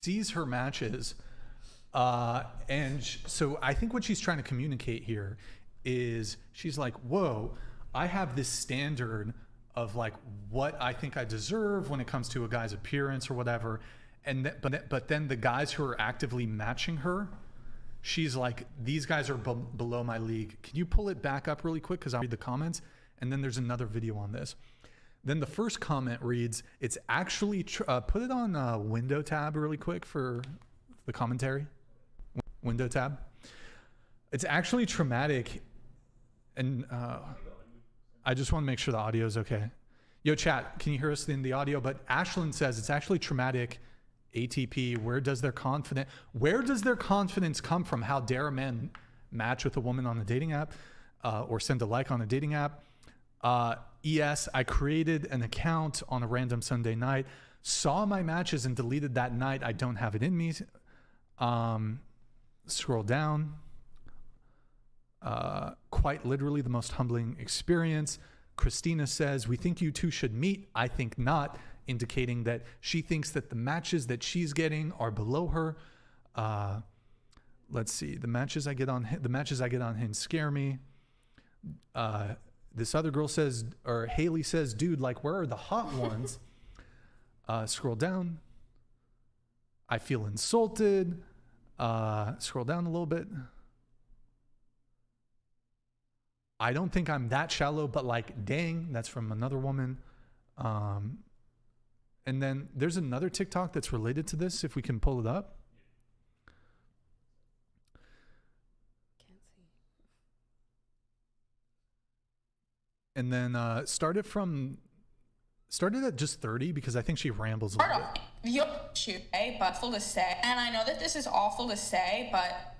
sees her matches, so I think what she's trying to communicate here is she's like, whoa, I have this standard of like what I think I deserve when it comes to a guy's appearance or whatever, but then the guys who are actively matching her, she's like, these guys are below my league. Can you pull it back up really quick, because I'll read the comments, and then there's another video on this. Then the first comment reads, it's actually put it on window tab really quick for the commentary. Window tab. It's actually traumatic, and I just want to make sure the audio is okay. Yo, chat, can you hear us in the audio? But Ashlyn says it's actually traumatic. ATP, where does their confidence come from? How dare a man match with a woman on a dating app or send a like on a dating app? ES, I created an account on a random Sunday night, saw my matches and deleted that night. I don't have it in me. Scroll down. Quite literally the most humbling experience. Christina says, we think you two should meet. I think not, indicating that she thinks that the matches that she's getting are below her. Let's see. The matches I get on Hinge scare me. This other girl says, or Haley says, dude, like, where are the hot ones? Scroll down. I feel insulted. Scroll down a little bit. I don't think I'm that shallow, but like, dang, that's from another woman. And then there's another TikTok that's related to this, if we can pull it up. Can't see. And then started at just 30, because I think she rambles a little bit. But full to say, and I know that this is awful to say, but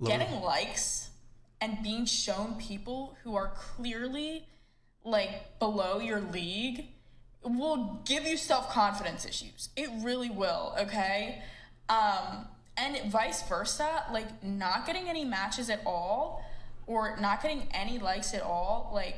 getting likes and being shown people who are clearly like below your league will give you self-confidence issues. It really will, okay? And vice versa, like not getting any matches at all or not getting any likes at all, like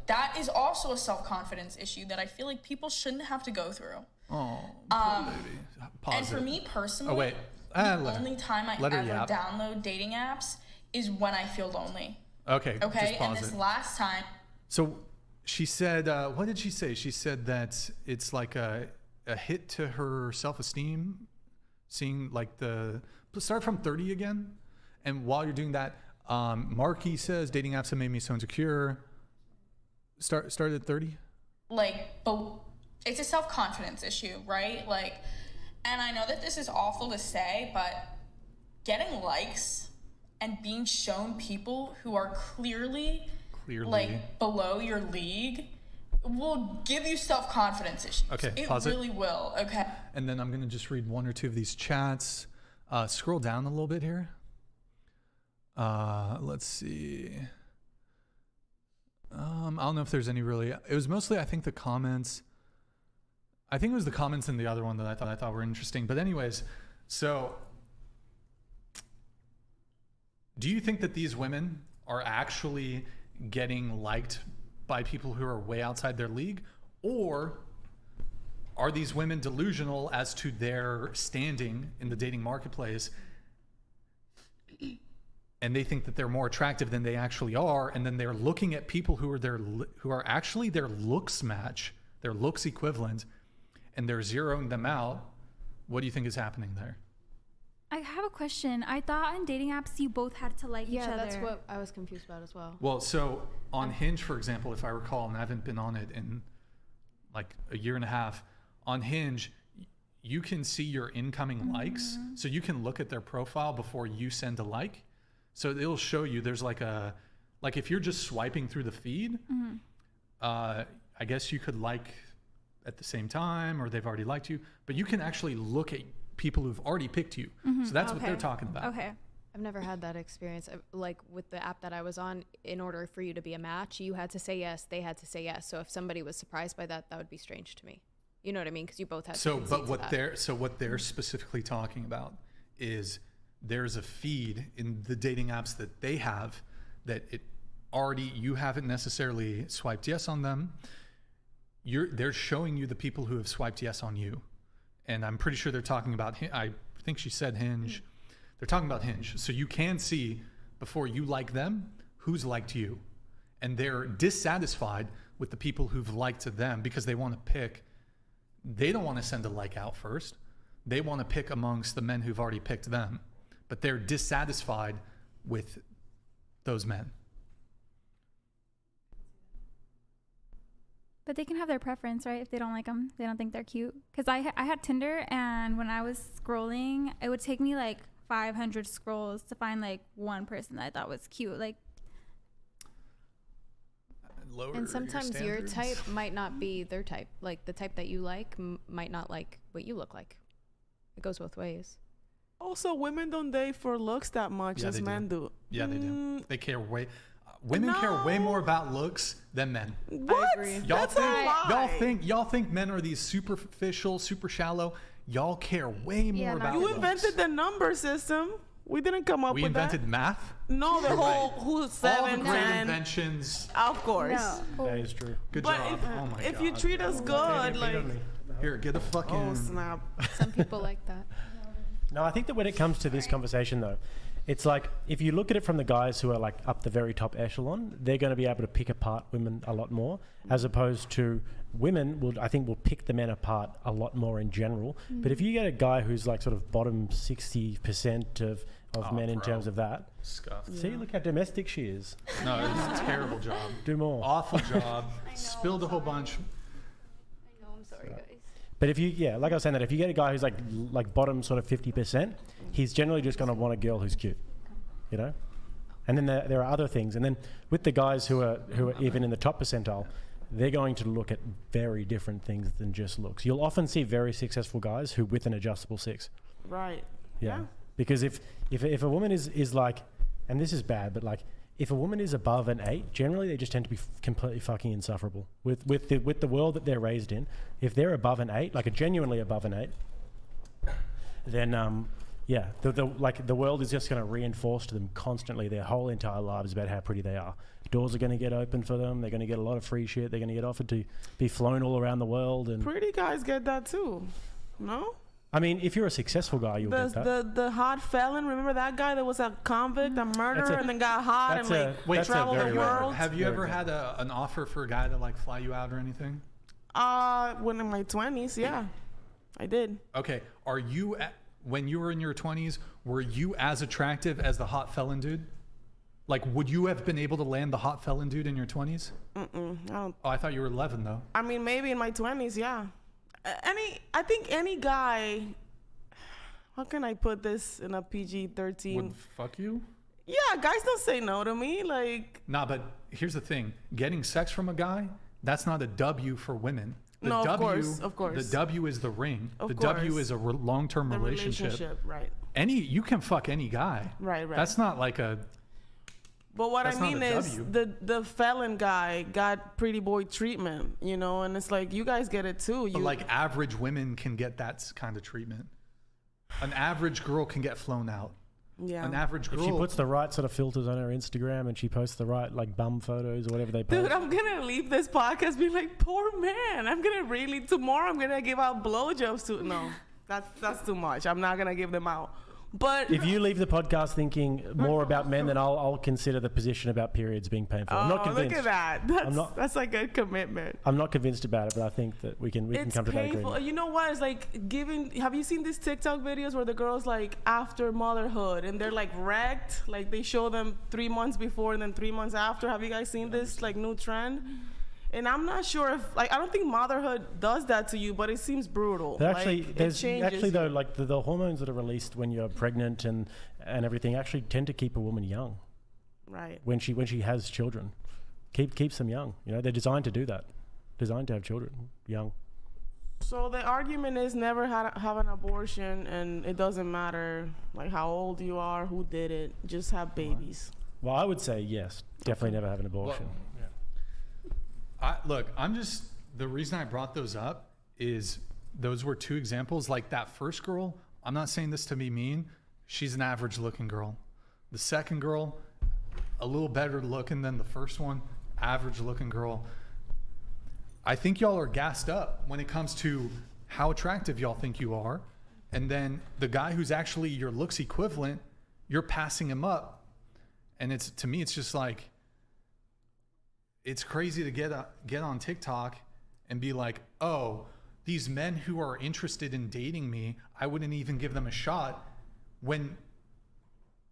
that is also a self-confidence issue that I feel like people shouldn't have to go through. Oh, poor baby. Pause and for it. me personally, Oh, wait. the only time I ever download dating apps is when I feel lonely. Okay, Okay, just pause and this it. last time. So she said, what did she say? She said that it's like a hit to her self-esteem, seeing like start from 30 again. And while you're doing that, Marky says, dating apps have made me so insecure. Start at 30? Like, but it's a self-confidence issue, right? Like, and I know that this is awful to say, but getting likes and being shown people who are clearly like below your league will give you self-confidence issues. Okay, pause it. Really will, okay? And then I'm going to just read one or two of these chats. Scroll down a little bit here. Let's see. I don't know if there's any really. It was mostly, I think, the comments. I think it was the comments in the other one that I thought were interesting. But anyways, so do you think that these women are actually getting liked by people who are way outside their league, or are these women delusional as to their standing in the dating marketplace, and they think that they're more attractive than they actually are, and then they're looking at people who are actually their looks match, their looks equivalent, and they're zeroing them out? What do you think is happening there? I have a question. I thought on dating apps you both had to like each other. Yeah, that's what I was confused about as well. Well, so on Hinge, for example, if I recall, and I haven't been on it in like a year and a half, on Hinge, you can see your incoming likes. So you can look at their profile before you send a like. So it'll show you there's like if you're just swiping through the feed, I guess you could like at the same time, or they've already liked you, but you can actually look at people who've already picked you. So that's what they're talking about. Okay. I've never had that experience. Like with the app that I was on, in order for you to be a match, you had to say yes, they had to say yes. So if somebody was surprised by that, that would be strange to me. You know what I mean? Because you both had to concede to that. What they're specifically talking about is there's a feed in the dating apps that they have that you haven't necessarily swiped yes on them. They're showing you the people who have swiped yes on you. and I'm pretty sure they're talking about, I think she said Hinge. They're talking about Hinge. So you can see before you like them, who's liked you. And they're dissatisfied with the people who've liked them because they want to pick. They don't want to send a like out first. They want to pick amongst the men who've already picked them. But they're dissatisfied with those men. But they can have their preference, right? If they don't like them, they don't think they're cute. Because I had Tinder, and when I was scrolling, it would take me like 500 scrolls to find like one person that I thought was cute. Like, and sometimes your type might not be their type. Like the type that you like might not like what you look like. It goes both ways. Also, women don't date for looks that much as men do. Yeah, they do. They care way. Women care way more about looks than men. What? I agree. Y'all think men are these superficial, super shallow. Y'all care way more about You looks. invented the number system. We didn't come up We with that. invented math. No, the whole who's 7, All the great 10. inventions. Of course. no. That is true. Good But job. Oh my if God. you treat us good, like, Here, get a fucking. oh snap. Some people like that. No, I think that when it comes to this conversation, though, it's like if you look at it from the guys who are like up the very top echelon, they're going to be able to pick apart women a lot more, as opposed to women will pick the men apart a lot more in general. But if you get a guy who's like sort of bottom 60% of men in terms of that, Scuffed. see, look how domestic she is. No, it was a terrible job. Do more. Awful job. Spilled a whole bunch. I know, I'm sorry, guys. But if like I was saying, that if you get a guy who's like bottom sort of 50%, he's generally just going to want a girl who's cute, you know. And then there are other things. And then with the guys who are even in the top percentile, they're going to look at very different things than just looks. You'll often see very successful guys who with an adjustable 6. Right. Yeah. Because if a woman is like, and this is bad, but like if a woman is above an 8, generally they just tend to be completely fucking insufferable with the world that they're raised in. If they're above an 8, like a genuinely above an 8, then the world is just going to reinforce to them constantly their whole entire lives about how pretty they are. Doors are going to get open for them. They're going to get a lot of free shit. They're going to get offered to be flown all around the world. And Pretty guys get that too. No? I mean, if you're a successful guy, you'll get that. The hot felon, remember that guy that was a convict, a murderer, and then got hot and like traveled the world? Have you ever had an offer for a guy to like fly you out or anything? When in my 20s, yeah, I did. Okay, when you were in your 20s, were you as attractive as the hot felon dude? Like, would you have been able to land the hot felon dude in your 20s? I don't. Oh, I thought you were 11 though. I mean, maybe in my 20s, yeah. I think any guy. How can I put this in a PG-13? Would fuck you? Yeah, guys don't say no to me. Like. Nah, but here's the thing: getting sex from a guy, that's not a W for women. No, of course. The W is the ring. Of the course. W is a long-term The relationship. Right. You can fuck any guy. Right. That's not like a. But what I That's not mean a is W. the felon guy got pretty boy treatment, you know, and it's like you guys get it too. But like average women can get that kind of treatment. An average girl can get flown out. Yeah. An average girl. If she puts the right sort of filters on her Instagram and she posts the right like bum photos or whatever they post. Dude, I'm gonna leave this podcast being like, poor man. I'm gonna really tomorrow. I'm gonna give out blowjobs to. No, that's too much. I'm not gonna give them out. But if you leave the podcast thinking more about men, then I'll consider the position about periods being painful. I'm not convinced. Look at that. That's like a commitment. I'm not convinced about it, but I think that we can come to that agreement. You know what? It's like giving. Have you seen these TikTok videos where the girls like after motherhood and they're like wrecked? Like they show them 3 months before and then 3 months after. Have you guys seen this like new trend? And I'm not sure if I don't think motherhood does that to you, but it seems brutal. But actually, like, there's actually though like the hormones that are released when you're pregnant and everything actually tend to keep a woman young. Right. When she has children, keeps them young. You know, they're designed to do that. Designed to have children young. So the argument is never have an abortion, and it doesn't matter like how old you are, who did it. Just have babies. Well, I would say yes. Definitely never have an abortion. Well, the reason I brought those up is those were 2 examples. Like that first girl, I'm not saying this to be mean. She's an average looking girl. The second girl, a little better looking than the first one, average looking girl. I think y'all are gassed up when it comes to how attractive y'all think you are. And then the guy who's actually your looks equivalent, you're passing him up. And to me, it's just like, it's crazy to get on TikTok and be like, oh, these men who are interested in dating me, I wouldn't even give them a shot, when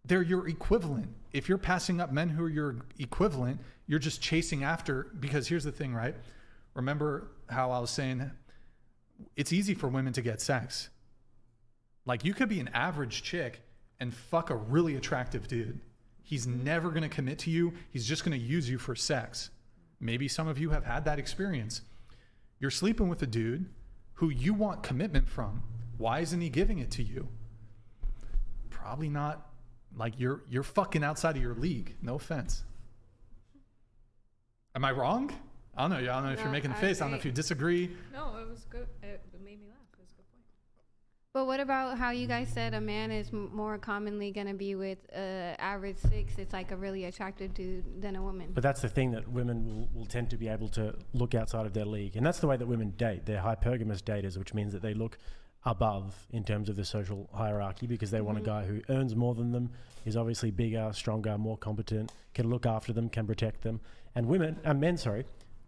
they're your equivalent. If you're passing up men who are your equivalent, you're just chasing after, because here's the thing, right? Remember how I was saying it's easy for women to get sex. Like, you could be an average chick and fuck a really attractive dude. He's never going to commit to you. He's just going to use you for sex. Maybe some of you have had that experience. You're sleeping with a dude who you want commitment from. Why isn't he giving it to you? Probably not. Like, you're fucking outside of your league. No offense. Am I wrong? I don't know. I don't know if you're making a face. I don't know if you disagree. No, it was good. It made me laugh. It was a good point. But what about how you guys said a man is more commonly going to be with average 6? It's like a really attractive dude than a woman. But that's the thing, that women will tend to be able to look outside of their league. And that's the way that women date. They're hypergamous daters, which means that they look above in terms of the social hierarchy, because they want a guy who earns more than them, is obviously bigger, stronger, more competent, can look after them, can protect them. And men,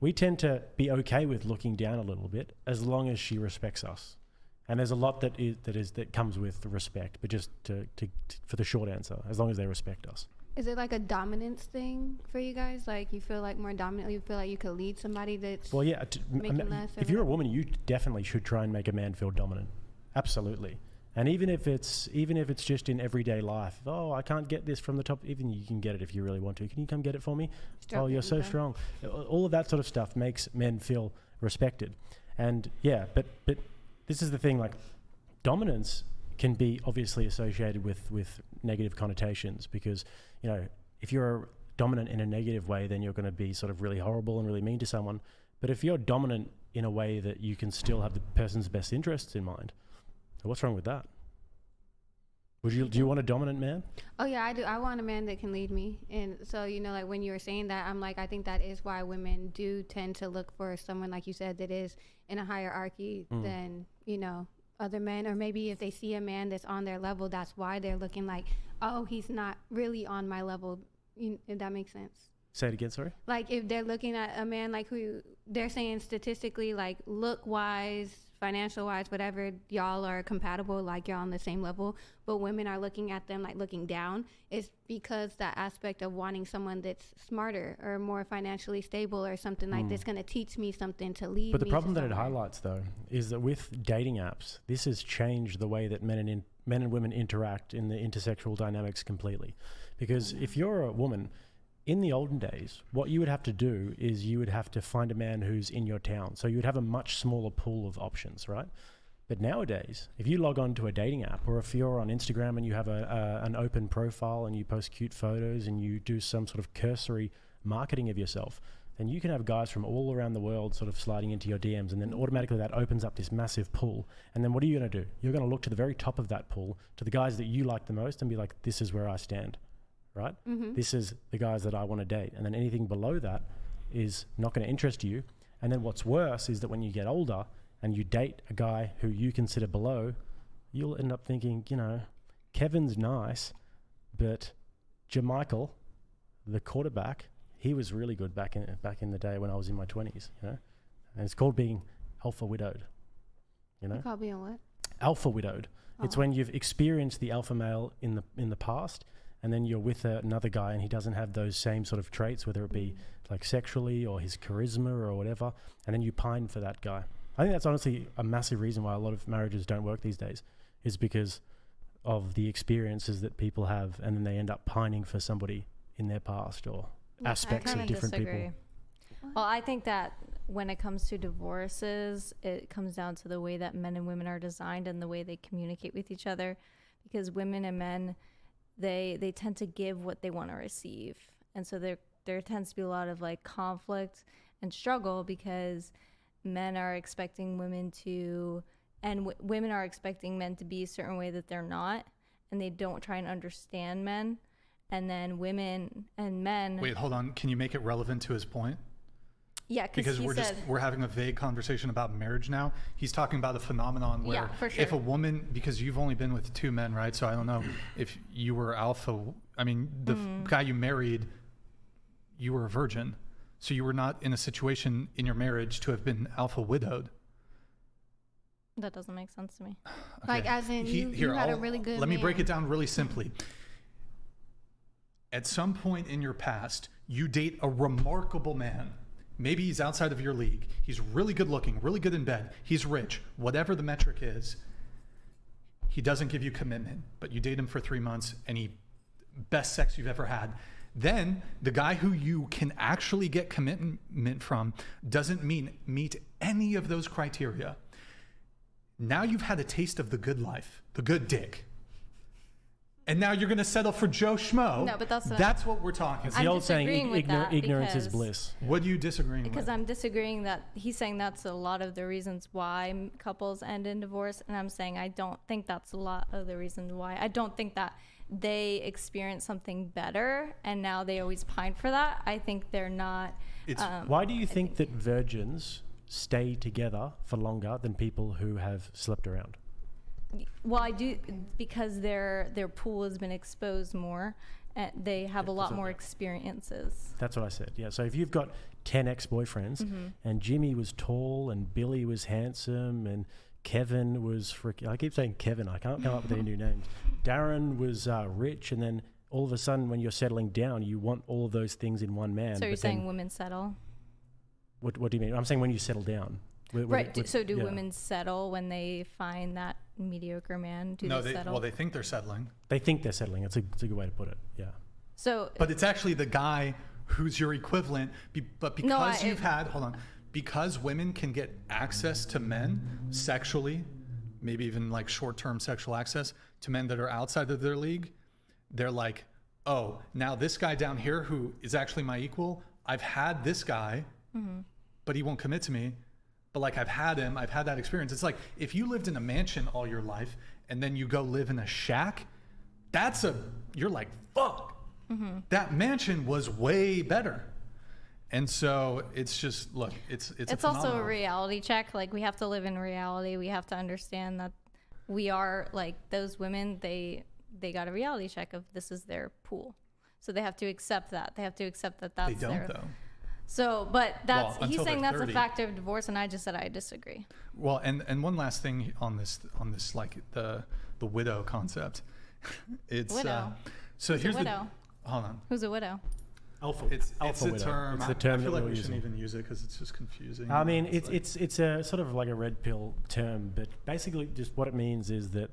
we tend to be okay with looking down a little bit as long as she respects us. And there's a lot that comes with respect, but just for the short answer, as long as they respect us. Is it like a dominance thing for you guys? Like, you feel like more dominant, you feel like you could lead somebody that's making less? If you're a woman, you definitely should try and make a man feel dominant. Absolutely. And even if it's just in everyday life, oh, I can't get this from the top, even you can get it if you really want to. Can you come get it for me? Oh, you're so strong. All of that sort of stuff makes men feel respected. And yeah, but this is the thing, like, dominance can be obviously associated with negative connotations, because, you know, if you're dominant in a negative way, then you're going to be sort of really horrible and really mean to someone. But if you're dominant in a way that you can still have the person's best interests in mind, what's wrong with that? Do you want a dominant man? Oh yeah, I do. I want a man that can lead me. And so, you know, like, when you were saying that, I'm like, I think that is why women do tend to look for someone, like you said, that is in a hierarchy than, you know, other men. Or maybe if they see a man that's on their level, that's why they're looking like, oh, he's not really on my level. If that makes sense. Say it again, sorry? Like, if they're looking at a man, like, who they're saying statistically, like, look-wise, financial-wise, whatever, y'all are compatible, like, you're on the same level, but women are looking at them, like, looking down, it's because that aspect of wanting someone that's smarter or more financially stable or something like this, going to teach me something to lead me. But the problem that it highlights, though, is that with dating apps, this has changed the way that men and women interact in the intersexual dynamics completely. Because if you're a woman, in the olden days, what you would have to do is you would have to find a man who's in your town. So you would have a much smaller pool of options, right? But nowadays, if you log on to a dating app, or if you're on Instagram and you have an open profile and you post cute photos and you do some sort of cursory marketing of yourself, then you can have guys from all around the world sort of sliding into your DMs, and then automatically that opens up this massive pool. And then what are you going to do? You're going to look to the very top of that pool, to the guys that you like the most, and be like, this is where I stand. Right? This is the guys that I want to date. And then anything below that is not going to interest you. And then what's worse is that when you get older and you date a guy who you consider below, you'll end up thinking, you know, Kevin's nice, but Jermichael, the quarterback, he was really good back in the day when I was in my 20s, you know? And it's called being alpha widowed, you know? You call being what? Alpha widowed. Oh. It's when you've experienced the alpha male in the past, and then you're with another guy and he doesn't have those same sort of traits, whether it be like sexually or his charisma or whatever, and then you pine for that guy. I think that's honestly a massive reason why a lot of marriages don't work these days, is because of the experiences that people have, and then they end up pining for somebody in their past or aspects of different people. Well, I think that when it comes to divorces, it comes down to the way that men and women are designed and the way they communicate with each other, because women and men, they tend to give what they want to receive. And so there tends to be a lot of like conflict and struggle, because men are expecting women to, and women are expecting men to be a certain way that they're not, and they don't try and understand men. And then women and men. Wait, hold on. Can you make it relevant to his point? Yeah, because we're having a vague conversation about marriage now. He's talking about a phenomenon where for sure. if a woman, because you've only been with 2 men, right? So I don't know if you were alpha. I mean, the guy you married, you were a virgin. So you were not in a situation in your marriage to have been alpha widowed. That doesn't make sense to me. Okay. Like, as in, you had a really good Let me break man. it down really simply. At some point in your past, you date a remarkable man. Maybe he's outside of your league. He's really good looking, really good in bed. He's rich, whatever the metric is. He doesn't give you commitment, but you date him for 3 months and he best sex you've ever had. Then the guy who you can actually get commitment from doesn't meet any of those criteria. Now you've had a taste of the good life, the good dick. And now you're going to settle for Joe Schmo. No, but that's what we're talking It's about. the I'm old saying, disagreeing with that ignorance is because- bliss. What are you disagreeing Because with? I'm disagreeing that he's saying that's a lot of the reasons why couples end in divorce, and I'm saying I don't think that's a lot of the reasons why. I don't think that they experience something better and now they always pine for that. I think they're not. Why do you think that virgins stay together for longer than people who have slept around? Well, I do, because their pool has been exposed more, and they have a lot more experiences. That's what I said. Yeah. So if you've got 10 ex-boyfriends and Jimmy was tall and Billy was handsome and Kevin was freaking, I keep saying Kevin, I can't come up with any new names. Darren was rich, and then all of a sudden when you're settling down, you want all of those things in one man. So you're saying women settle? What do you mean? I'm saying when you settle down. Right. So do women settle when they find that mediocre man? Do they settle? Well, they think they're settling. They think they're settling. It's a good way to put it. Yeah. So, but it's actually the guy who's your equivalent. But because because women can get access to men sexually, maybe even like short-term sexual access to men that are outside of their league, they're like, oh, now this guy down here who is actually my equal, I've had this guy, but he won't commit to me. But like I've had that experience. It's like if you lived in a mansion all your life and then you go live in a shack, you're like, fuck, that mansion was way better. And so it's just, look, it's also a reality check. Like we have to live in reality. We have to understand that we are like those women, they got a reality check of this is their pool. So they have to accept that. They have to accept that that's they don't though. So, but he's saying that's 30. a factor of divorce, and I just said I disagree. Well, and one last thing on this like the widow concept. It's widow. So Who's here's a widow? Hold on. Who's a widow? Alpha. It's alpha a widow. term. It's the term I feel that like we're we shouldn't using. even use it because it's just confusing. I mean, it's a sort of like a red pill term, but basically just what it means is that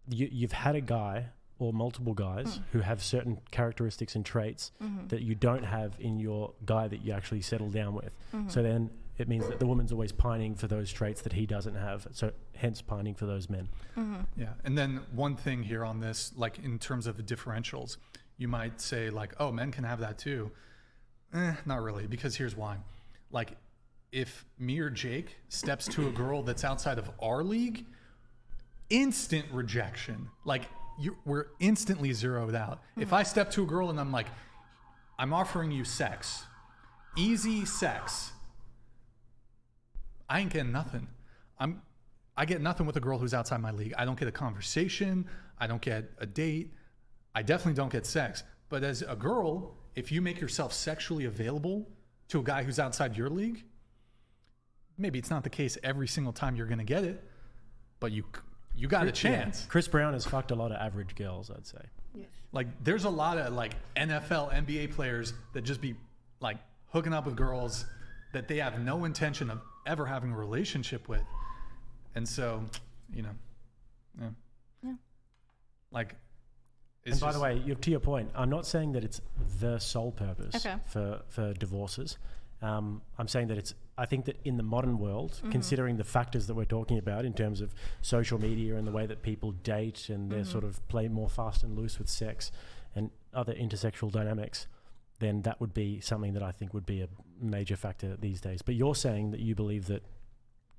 you've had a guy or multiple guys who have certain characteristics and traits that you don't have in your guy that you actually settle down with. So then it means that the woman's always pining for those traits that he doesn't have. So hence pining for those men. Yeah. And then one thing here on this, like in terms of the differentials, you might say like, oh, men can have that too. Not really, because here's why. Like if me or Jake steps to a girl that's outside of our league, instant rejection. Like we're instantly zeroed out. If I step to a girl and I'm like, I'm offering you sex, easy sex, I ain't getting nothing. I get nothing with a girl who's outside my league. I don't get a conversation. I don't get a date. I definitely don't get sex. But as a girl, if you make yourself sexually available to a guy who's outside your league, maybe it's not the case every single time you're going to get it, but you got a chance. Yeah. Chris Brown has fucked a lot of average girls, I'd say. Yes. Like there's a lot of like NFL, NBA players that just be like hooking up with girls that they have no intention of ever having a relationship with. And so, like, and by the way, to your point, I'm not saying that it's the sole purpose Okay. for divorces. I'm saying that I think that in the modern world, considering the factors that we're talking about in terms of social media and the way that people date and they sort of play more fast and loose with sex and other intersexual dynamics, then that would be something that I think would be a major factor these days. But you're saying that you believe that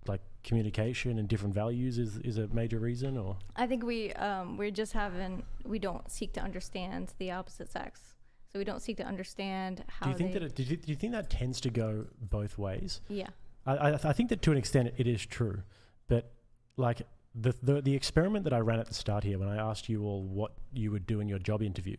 like communication and different values is a major reason, or? I think we don't seek to understand the opposite sex. So we don't seek to understand how. Do you think do you think that tends to go both ways? Yeah. I think that to an extent it is true, but like the experiment that I ran at the start here, when I asked you all what you would do in your job interview,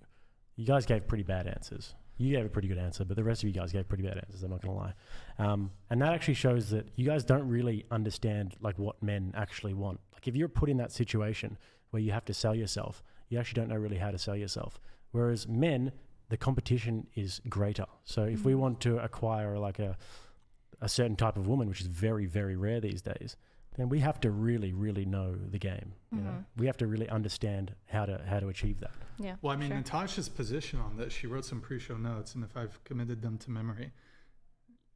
you guys gave pretty bad answers. You gave a pretty good answer, but the rest of you guys gave pretty bad answers, I'm not going to lie. And that actually shows that you guys don't really understand like what men actually want. Like if you're put in that situation where you have to sell yourself, you actually don't know really how to sell yourself. Whereas men, the competition is greater. So if we want to acquire like a certain type of woman, which is very, very rare these days, then we have to really, really know the game. You know, we have to really understand how to achieve that. Yeah. Well, I mean, Natasha's position on this, she wrote some pre-show notes, and if I've committed them to memory,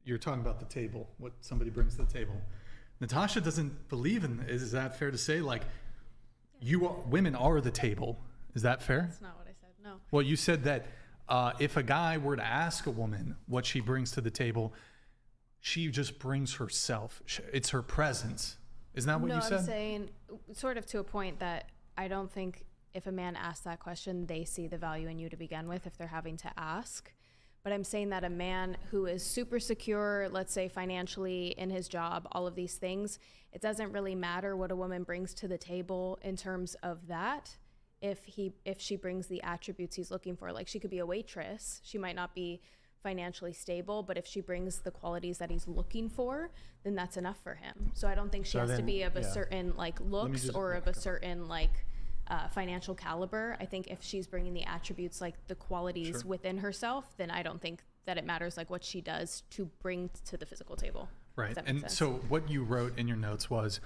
you're talking about the table, what somebody brings to the table. Natasha doesn't believe in. Is that fair to say? Like, women are the table. Is that fair? That's not what I said. No. Well, you said that if a guy were to ask a woman what she brings to the table, she just brings herself. It's her presence. Isn't that what you said? No, I'm saying sort of to a point that I don't think if a man asks that question, they see the value in you to begin with if they're having to ask. But I'm saying that a man who is super secure, let's say financially, in his job, all of these things, it doesn't really matter what a woman brings to the table in terms of that. If she brings the attributes he's looking for, like she could be a waitress, she might not be financially stable, but if she brings the qualities that he's looking for, then that's enough for him. So I don't think she has to be of a certain like looks or of a certain like financial caliber. I think if she's bringing the attributes, like the qualities within herself, then I don't think that it matters like what she does to bring to the physical table. Right. And so what you wrote in your notes was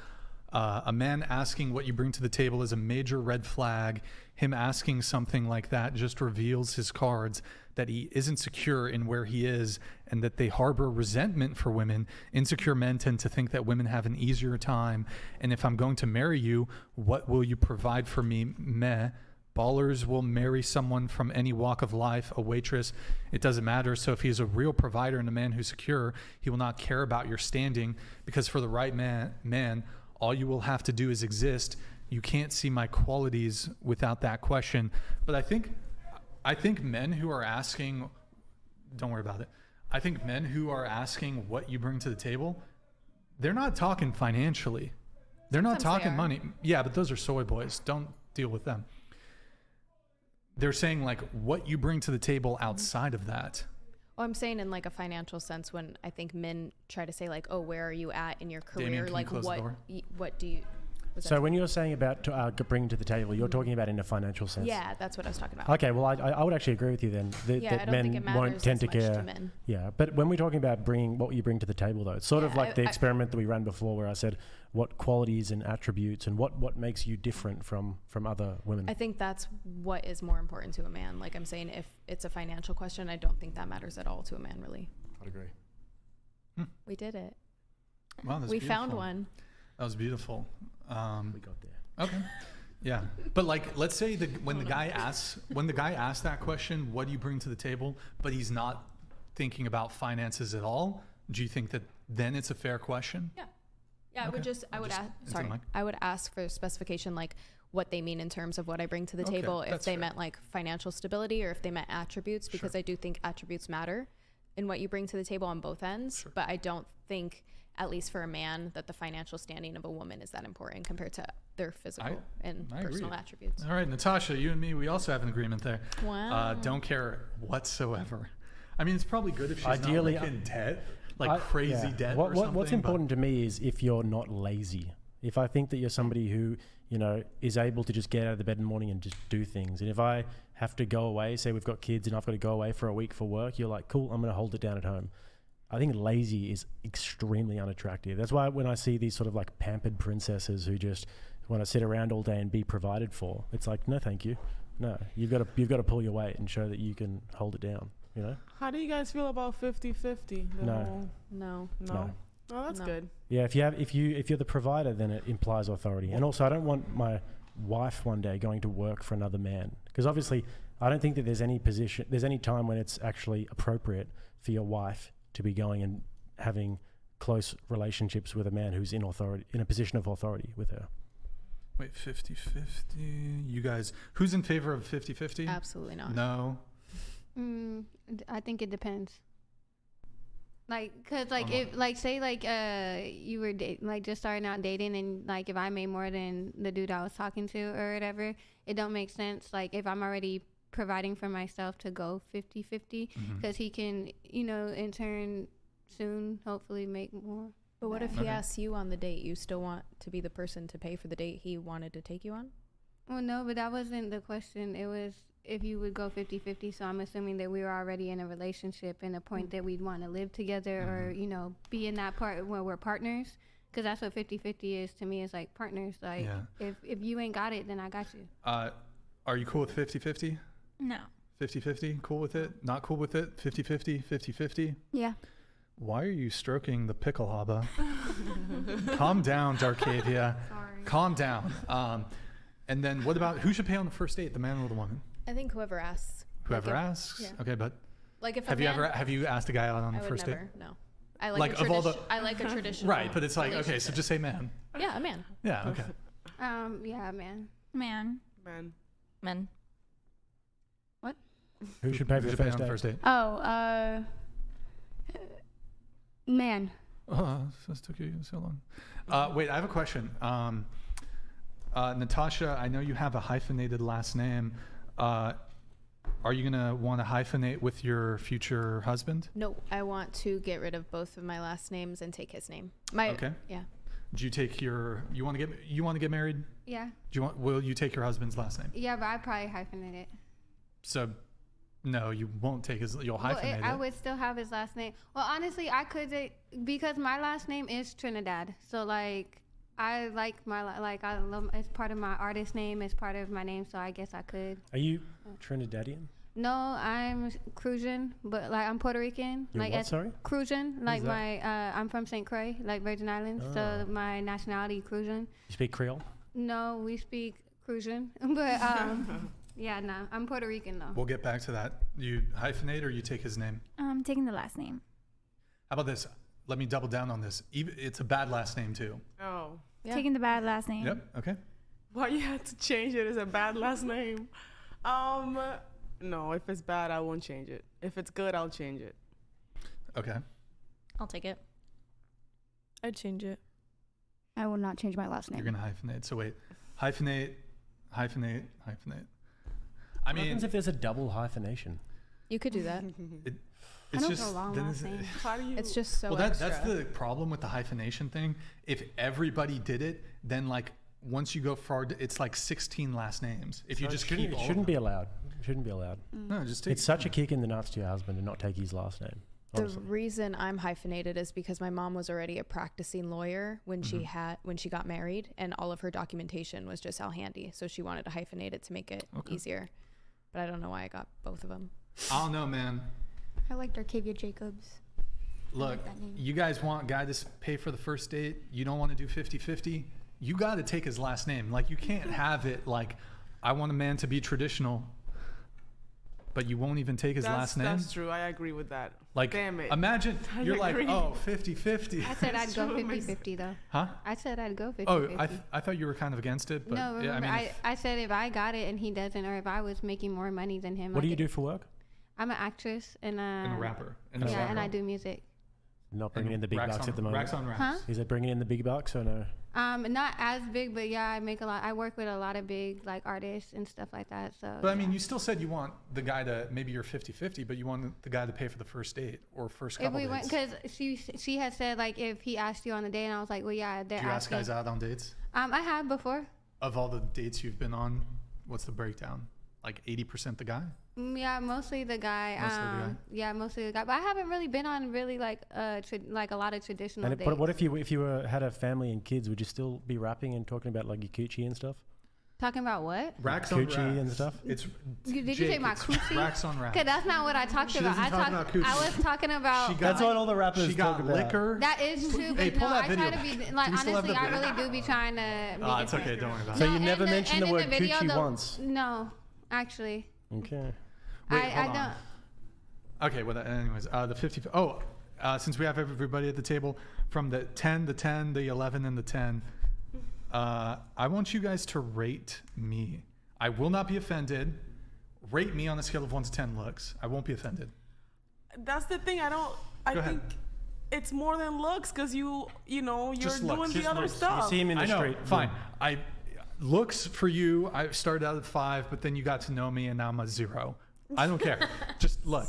a man asking what you bring to the table is a major red flag. Him asking something like that just reveals his cards, that he isn't secure in where he is, and that they harbor resentment for women. Insecure men tend to think that women have an easier time. And if I'm going to marry you, what will you provide for me? Meh. Ballers will marry someone from any walk of life, a waitress. It doesn't matter. So if he's a real provider and a man who's secure, he will not care about your standing, because for the right man, all you will have to do is exist. You can't see my qualities without that question. But I think men who are asking, don't worry about it. I think men who are asking what you bring to the table, they're not talking financially. They're not talking money. Yeah, but those are soy boys. Don't deal with them. They're saying like what you bring to the table outside of that. Well, I'm saying in like a financial sense, when I think men try to say like, oh, where are you at in your career? Damien, like what do you... So when you're saying about bringing to the table, you're talking about in a financial sense. Yeah, that's what I was talking about. Okay, well, I would actually agree with you then. That men won't tend to care. To men. Yeah, but when we're talking about what you bring to the table, though, it's sort of like the experiment that we ran before, where I said what qualities and attributes and what makes you different from other women. I think that's what is more important to a man. Like I'm saying, if it's a financial question, I don't think that matters at all to a man, really. I'd agree. We did it. Wow, that's we beautiful. found one. That was beautiful. We got there. Okay. Yeah. But like, let's say when the guy asks that question, what do you bring to the table, but he's not thinking about finances at all, do you think that then it's a fair question? Yeah. Yeah. Okay. I would ask for specification, like what they mean in terms of what I bring to the table. If they meant like financial stability or if they meant attributes, because I do think attributes matter in what you bring to the table on both ends. Sure. But I don't think, at least for a man, that the financial standing of a woman is that important compared to their physical and personal attributes. All right, Natasha, you and me, we also have an agreement there. Wow. Don't care whatsoever. I mean, it's probably good if she's ideally not like in debt, like crazy debt or something. What's important to me is if you're not lazy. If I think that you're somebody who, is able to just get out of the bed in the morning and just do things. And if I have to go away, say we've got kids and I've got to go away for a week for work, you're like, cool, I'm going to hold it down at home. I think lazy is extremely unattractive. That's why when I see these sort of like pampered princesses who just want to sit around all day and be provided for, it's like, no, thank you. No, you've got to pull your weight and show that you can hold it down. How do you guys feel about 50-50? No. Oh, that's good. Yeah, if you're the provider, then it implies authority. And also, I don't want my wife one day going to work for another man, because obviously, I don't think that there's any time when it's actually appropriate for your wife to be going and having close relationships with a man who's in a position of authority with her. Wait, 50-50? You guys, who's in favor of 50-50? Absolutely not. No. I think it depends. Like, cause like if like say like you were like just starting out dating, and like if I made more than the dude I was talking to or whatever, it don't make sense. Like if I'm already providing for myself to go 50-50, because he can, you know, in turn soon hopefully make more. But what if he asks you on the date? You still want to be the person to pay for the date he wanted to take you on? Well, no, but that wasn't the question. It was if you would go 50-50. So I'm assuming that we were already in a relationship and a point that we'd want to live together or, you know, be in that part where we're partners. Because that's what 50-50 is to me, is like partners. Like if you ain't got it, then I got you. Are you cool with 50-50? No. 50-50? Cool with it? Not cool with it? 50-50? 50-50? Yeah. Why are you stroking the pickle haba? Calm down, Darkavia. Sorry. Calm down. And then what about, who should pay on the first date, the man or the woman? I think whoever asks. Whoever like asks? Yeah. Okay, but like if have you asked a guy out on the first date? No. I like, I like a traditional. Right, but it's like, okay, so just say man. Yeah, a man. Yeah, okay. Yeah, man. Men. What? Who should pay for the first date? Oh, man. Oh, this took you so long. Wait, I have a question. Natasha, I know you have a hyphenated last name. Are you going to want to hyphenate with your future husband? No, I want to get rid of both of my last names and take his name. Okay. Yeah. Do you take you want to get married? Yeah. Will you take your husband's last name? Yeah, but I'd probably hyphenate it. So, no, you won't take you'll hyphenate it. I would still have his last name. Well, honestly, I could, because my last name is Trinidad. So, like, I like I love, it's part of my artist name, it's part of my name, so I guess I could. Are you Trinidadian? No, I'm Crucian, but like I'm Puerto Rican. You're like what, sorry? Crucian, like my I'm from St. Croix, like Virgin Islands, so my nationality Crucian. You speak Creole? No, we speak Crucian, but yeah, no, I'm Puerto Rican though. We'll get back to that. You hyphenate or you take his name? I'm taking the last name. How about this? Let me double down on this. It's a bad last name too. Oh. Yeah. Taking the bad last name. Yep. Okay. Why you had to change it as a bad last name? No, if it's bad, I won't change it. If it's good, I'll change it. Okay. I'll take it. I'd change it. I will not change my last name. You're gonna hyphenate. So wait, hyphenate. I What mean, happens if there's a double hyphenation? You could do that. It's I don't just go along then last name. How do you? It's just so that's extra. the problem with the hyphenation thing. If everybody did it, then like once you go far, it's like 16 last names. If you just keep all shouldn't be allowed. Shouldn't be allowed. No, just take It's such a kick in the nuts to your husband to not take his last name. The Honestly. reason I'm hyphenated is because my mom was already a practicing lawyer when she got married, and all of her documentation was just how handy. So she wanted to hyphenate it to make it easier. But I don't know why I got both of them. I don't know, man. I like Darkavia Jacobs. Look, you guys want guy to pay for the first date. You don't want to do 50-50. You got to take his last name. Like, you can't have it like, I want a man to be traditional, but you won't even take his last name. That's true. I agree with that. Like, damn it. Imagine I you're agree. like, oh, 50-50. I said I'd go 50-50 though. Huh? I said I'd go 50-50. Oh, I thought you were kind of against it, but No, yeah, remember, I mean, I said if I got it and he doesn't, or if I was making more money than him. What do you do for work? I'm an actress and and a rapper. yeah, and I do music. Not bringing in the big bucks at the moment. Racks on racks. Huh? Is it bringing in the big bucks or no? Not as big, but yeah, I make a lot. I work with a lot of big like artists and stuff like that. So. But I mean, you still said you want the guy to, maybe you're 50-50, but you want the guy to pay for the first date or first couple if we dates. went, because she had said like if he asked you on a date, and I was like, well, yeah, they're Do you ask asking. guys out on dates? I have before. Of all the dates you've been on, what's the breakdown? Like 80% the guy? Yeah, mostly the guy. Mostly the guy? Yeah, mostly the guy. But I haven't really been on really like like a lot of traditional dates. What if you had a family and kids? Would you still be rapping and talking about like your coochie and stuff? Talking about what? Racks on Coochie racks. and stuff? It's Did you Jake, say my it's coochie? Racks on racks. Okay, that's not what I talked She about. doesn't talk about coochie. I was talking about. She got- That's what all the rappers She talk got about. liquor. That is true, Hey, but pull no, that I video. try to be Do like we still have honestly, the I video? really do be trying to. Be Oh, it's different. okay. Don't worry about So it. you and never mentioned the and in word video, coochie once? No, actually. Okay. Wait, I hold on. don't. Okay, well, anyways, the 50. Since we have everybody at the table, from the 10, the 10, the 11, and the 10, I want you guys to rate me. I will not be offended. rate me on a scale of 1 to 10 looks. I won't be offended. That's the thing. I think it's more than looks because you're doing the other stuff. You see him in the street. Fine. Looks for you, I started out at 5, but then you got to know me and now I'm a 0. I don't care. Just look.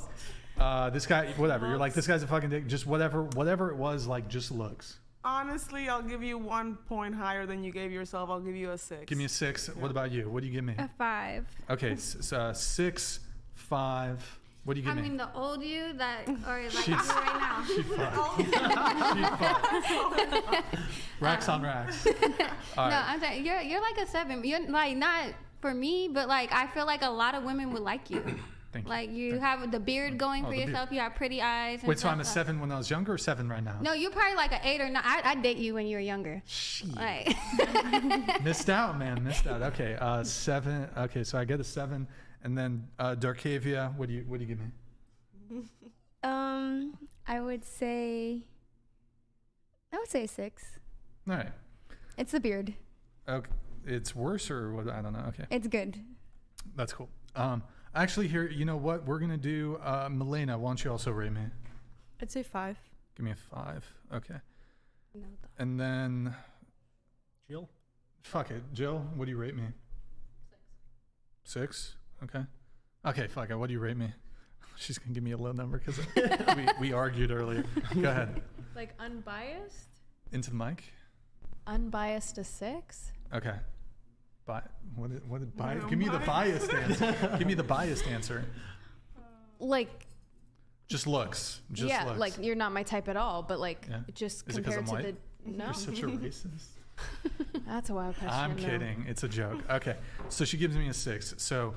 This guy, whatever. You're like, this guy's a fucking dick. Just whatever it was, like, just looks. Honestly, I'll give you 1 point higher than you gave yourself. I'll give you a 6. Give me a 6. Yeah. What about you? What do you give me? A 5. Okay, 6, 5. What do you give me? I mean, the old you that, or like She's- you right now. She fucked. Racks on racks. All right. No, I'm saying you're like a 7. You're like not for me, but like I feel like a lot of women would like you. Thank you. Like you have the beard going for the beard. yourself. You have pretty eyes. And Wait, so stuff. I'm a 7 when I was younger or 7 right now? No, you're probably like an 8 or 9. I'd date you when you were younger. Shit. Like, Missed out, man. Missed out. Okay, 7. Okay, so I get a 7. And then Darkavia, what do you give me? I would say 6. All right. It's the beard. Okay. It's worse or what? I don't know. Okay. It's good. That's cool. Actually, here, you know what? We're going to do, Milena, why don't you also rate me? I'd say 5. Give me a 5. Okay. And then, Jill? fuck it. Jill, what do you rate me? 6? Okay. Okay, fuck it. What do you rate me? She's going to give me a low number because we argued earlier. Go ahead. Like unbiased? Into the mic. Unbiased a 6? Okay. What did bias? Give me the biased answer. Give me the biased answer. Like, Just looks. Just yeah, looks. like you're not my type at all, but like Yeah. just Is it 'cause compared I'm to white? the no. You're such a racist. That's a wild question. I'm no. kidding. It's a joke. Okay. So she gives me a 6. So,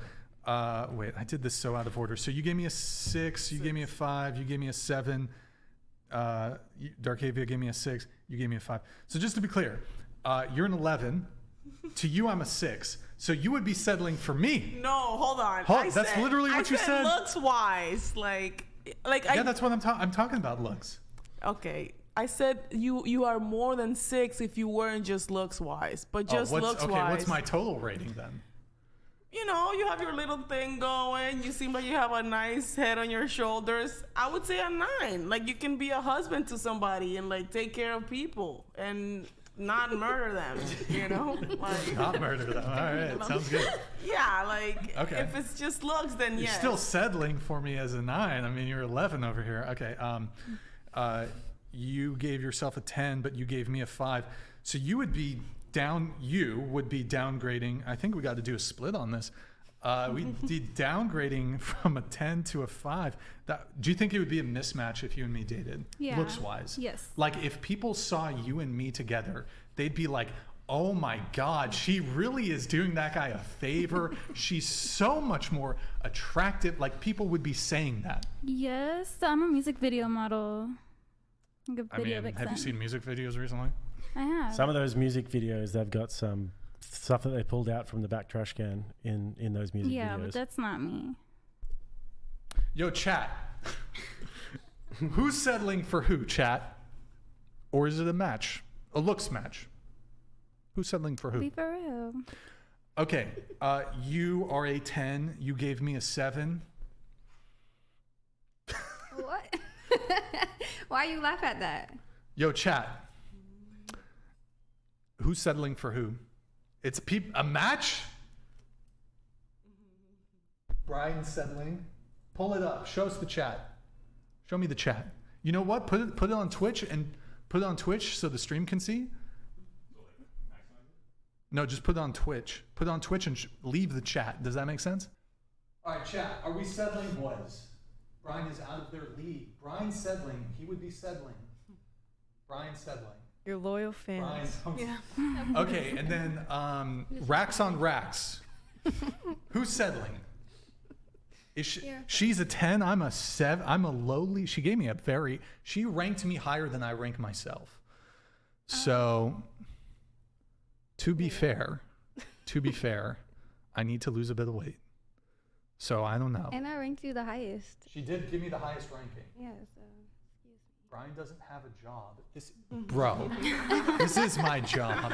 wait, I did this so out of order. So you gave me a 6. You gave me a 5. You gave me a 7. Darkavia gave me a 6. You gave me a 5. So just to be clear, you're an 11. To you, I'm a 6. So you would be settling for me. No, hold on. That's literally what you said. Looks wise, Yeah, that's what I'm talking about. Looks. Okay. I said you are more than 6 if you weren't just looks wise, but just looks wise. What's my total rating then? You have your little thing going. You seem like you have a nice head on your shoulders. I would say a 9. Like you can be a husband to somebody and like take care of people and not murder them. Like Not murder them. All right, sounds good. yeah, like Okay. if it's just looks, then You're yes. still settling for me as a 9. I mean, you're 11 over here. Okay. You gave yourself a 10, but you gave me a 5. So you would be downgrading. I think we got to do a split on this. We'd be downgrading from a 10 to a 5. Do you think it would be a mismatch if you and me dated? Yeah. Looks wise. Yes. Like if people saw you and me together, they'd be like, oh my God, she really is doing that guy a favor. She's so much more attractive. Like people would be saying that. Yes, I'm a music video model. Like a video have you vixen. seen music videos recently? I have. Some of those music videos, they've got some stuff that they pulled out from the back trash can in those music videos. Yeah, but that's not me. Yo, chat. Who's settling for who, chat? Or is it a match? A looks match? Who's settling for who? Be for real. Okay, you are a 10. You gave me a 7. What? Why you laugh at that? Yo, chat. Who's settling for who? It's a match? Brian settling. Pull it up. Show us the chat. Show me the chat. You know what? Put it on Twitch so the stream can see. No, just put it on Twitch. Put it on Twitch and leave the chat. Does that make sense? All right, chat. Are we settling, boys? Brian is out of their league. Brian's settling. He would be settling. Brian's settling. Your loyal fans. Yeah. Okay, and then racks on racks. Who's settling? She's a 10. I'm a 7. I'm a lowly. She gave me she ranked me higher than I rank myself. So, to be fair, I need to lose a bit of weight. So I don't know. And I ranked you the highest. She did give me the highest ranking. Yeah, so. Brian doesn't have a job. Bro, this is my job.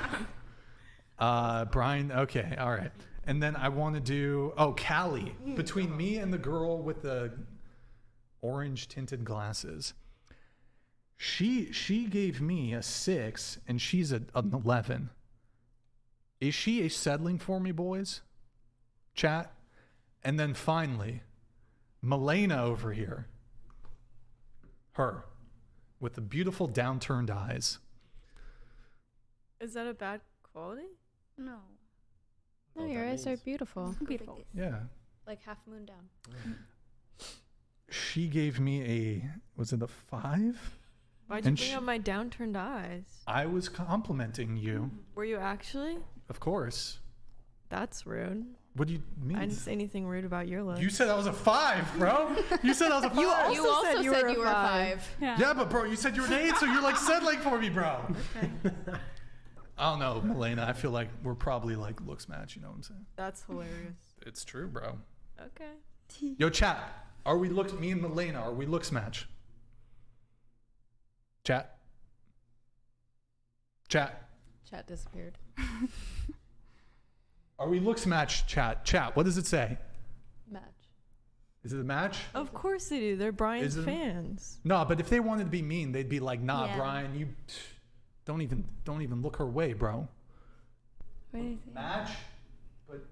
Brian, okay, all right. And then I want to do, Callie. Between me and the girl with the orange tinted glasses. She gave me a 6 and she's an 11. Is she a settling for me, boys? Chat. And then finally, Milena over here. Her. With the beautiful downturned eyes. Is that a bad quality? No. No, your eyes are beautiful. Beautiful. Yeah. Like half moon down. She gave me was it a 5? Why'd you bring up my downturned eyes? I was complimenting you. Were you actually? Of course. That's rude. What do you mean? I didn't say anything rude about your looks. You said I was a 5, bro. You said I was a 5. You Also said you were a 5. Yeah, but bro, you said you were an 8, so you're like settling for me, bro. Okay. I don't know, Milena. I feel like we're probably like looks match. You know what I'm saying? That's hilarious. It's true, bro. Okay. Yo, chat. Are we looks? Me and Milena, are we looks match? Chat. Chat. Chat disappeared. Are we looks match? Chat. What does it say? Match. Is it a match? Of course they do. They're Brian's fans. No, but if they wanted to be mean, they'd be like, "Nah, Yeah. Brian, you don't even look her way, bro." What do you think? Match, but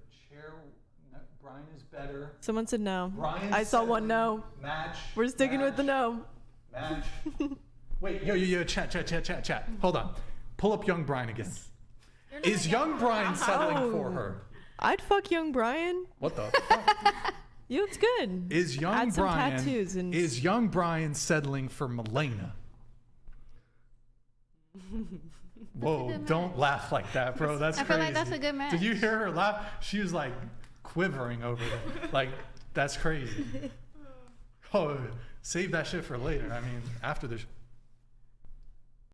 Brian is better. Someone said no. Brian I saw one no. Match. We're sticking with the no. Match. Wait, yo, chat. Hold on. Pull up young Brian again. Is young Brian settling for her? I'd fuck young Brian. What the fuck? You looked good. Is young Add some Brian tattoos and is young Brian settling for Milena? Whoa, don't laugh like that, bro. That's I crazy. feel like that's a good match. Did you hear her laugh? She was like quivering over there. Like, that's crazy. Oh, save that shit for later. I mean, after the